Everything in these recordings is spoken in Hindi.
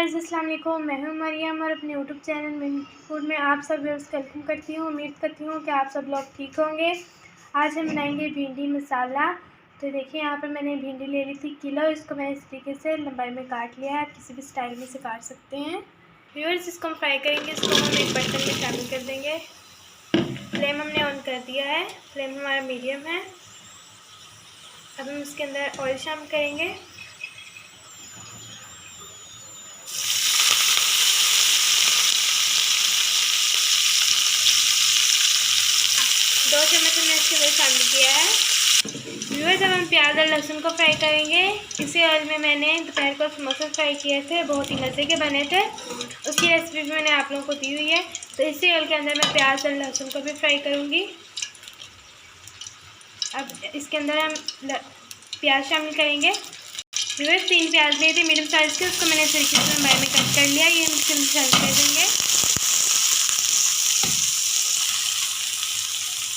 व्यूअर्स अस्सलाम वालेकुम, मैं हूं मरियम और अपने यूट्यूब चैनल मिनी फूड में आप सब व्यूअर्स वेलकम करती हूं। उम्मीद करती हूं कि आप सब लोग ठीक होंगे। आज हम बनाएंगे भिंडी मसाला। तो देखिए यहाँ पर मैंने भिंडी ले ली थी किलो। इसको मैंने इस तरीके से लंबाई में काट लिया है। आप किसी भी स्टाइल में से काट सकते हैं। व्यूअर्स इसको हम फ्राई करेंगे। इसको हम एक बर्तन में शामिल कर देंगे। फ्लेम हमने ऑन कर दिया है। फ्लेम हमारा मीडियम है। अब हम इसके अंदर ऑयल शामिल करेंगे। 2 चम्मच हमने इसके अंदर शामिल किया है। व्यूअर्स अब हम प्याज और लहसुन को फ्राई करेंगे। इसी ऑयल में मैंने दोपहर को समोसे फ्राई किए थे, बहुत ही मज़े के बने थे। उसकी रेसिपी भी मैंने आप लोगों को दी हुई है। तो इसी ऑयल के अंदर मैं प्याज और लहसुन को भी फ्राई करूँगी। अब इसके अंदर हम प्याज शामिल करेंगे। व्यूअर्स 3 प्याज लिए थे मीडियम साइज़ के, उसको मैंने इस तरीके से लंबाई में कट कर लिया। ये हम इसके अंदर शामिल कर देंगे।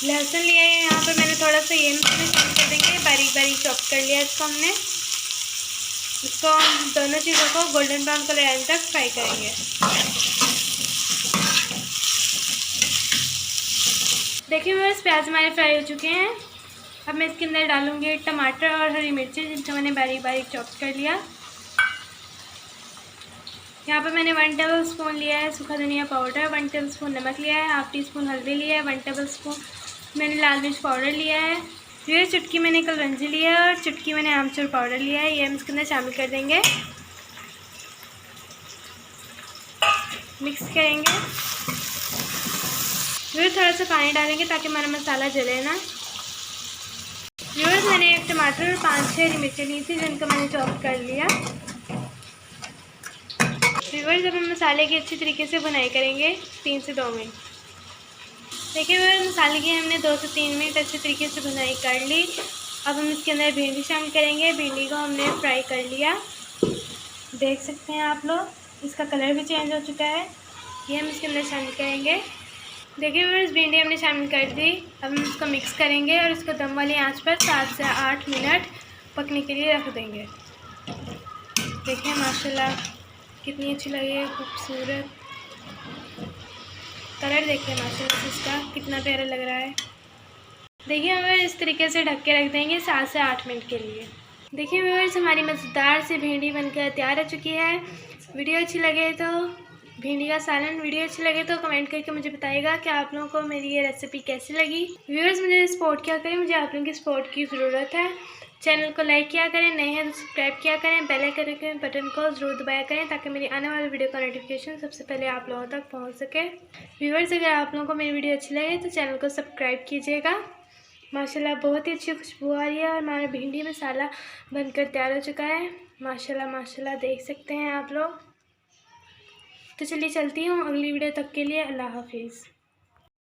लहसुन लिया है यहाँ पर मैंने थोड़ा सा, ये इसमें शामिल कर देंगे। बारीक बारीक चॉप कर लिया इसको हमने। इसको हम दोनों चीज़ों को गोल्डन ब्राउन कलर आने तक फ्राई करेंगे। देखिए व्यूअर्स प्याज हमारे फ्राई हो चुके हैं। अब मैं इसके अंदर डालूँगी टमाटर और हरी मिर्ची, जिनको मैंने बारीक बारीक चॉप कर लिया। यहाँ पर मैंने 1 टेबल स्पून लिया है सूखा धनिया पाउडर, 1 टेबल स्पून नमक लिया है, हाफ टी स्पून हल्दी लिया है, 1 टेबल स्पून मैंने लाल मिर्च पाउडर लिया है। फिर चुटकी मैंने कलौंजी लिया है और चुटकी मैंने आमचूर पाउडर लिया है। ये हम इसके अंदर शामिल कर देंगे। मिक्स करेंगे। फिर थोड़ा सा पानी डालेंगे ताकि हमारा मसाला जले ना। व्यूअर्स मैंने 1 टमाटर और 5-6 हरी मिर्ची ली थी, जिनको मैंने चॉप कर लिया। व्यूअर्स जब हम मसाले की अच्छी तरीके से बुनाई करेंगे 3 से 2 मिनट। देखिए व्यूअर्स मसाले की हमने 2 से 3 मिनट अच्छे तरीके से बुनाई कर ली। अब हम इसके अंदर भिंडी शामिल करेंगे। भिंडी को हमने फ्राई कर लिया, देख सकते हैं आप लोग, इसका कलर भी चेंज हो चुका है। ये हम इसके अंदर शामिल करेंगे। देखिए व्यूअर्स भिंडी हमने शामिल कर दी। अब हम इसको मिक्स करेंगे और इसको दम वाली आंच पर 7 से 8 मिनट पकने के लिए रख देंगे। देखिए माशाल्लाह कितनी अच्छी लगी है, खूबसूरत कलर देखिए माशाल्लाह इसका कितना प्यारा लग रहा है। देखिए हमें इस तरीके से ढक के रख देंगे 7 से 8 मिनट के लिए। देखिए व्यूअर्स हमारी मज़ेदार सी भिंडी बनकर तैयार हो चुकी है। वीडियो अच्छी लगे तो भिंडी का सालन वीडियो अच्छी लगे तो कमेंट करके मुझे बताइएगा कि आप लोगों को मेरी ये रेसिपी कैसी लगी। व्यूअर्स मुझे सपोर्ट किया करें, मुझे आप लोगों की सपोर्ट की ज़रूरत है। चैनल को लाइक किया करें, नए हैं तो सब्सक्राइब किया करें, बेल आइकन के बटन को ज़रूर दबाया करें ताकि मेरी आने वाली वीडियो का नोटिफिकेशन सबसे पहले आप लोगों तक पहुंच सके। व्यूअर्स अगर आप लोगों को मेरी वीडियो अच्छी लगे तो चैनल को सब्सक्राइब कीजिएगा। माशाल्लाह बहुत ही अच्छी खुशबू आ रही है और हमारा भिंडी मसाला बनकर तैयार हो चुका है। माशाल्लाह माशाल्लाह देख सकते हैं आप लोग। तो चलिए चलती हूँ अगली वीडियो तक के लिए। अल्लाह हाफिज़।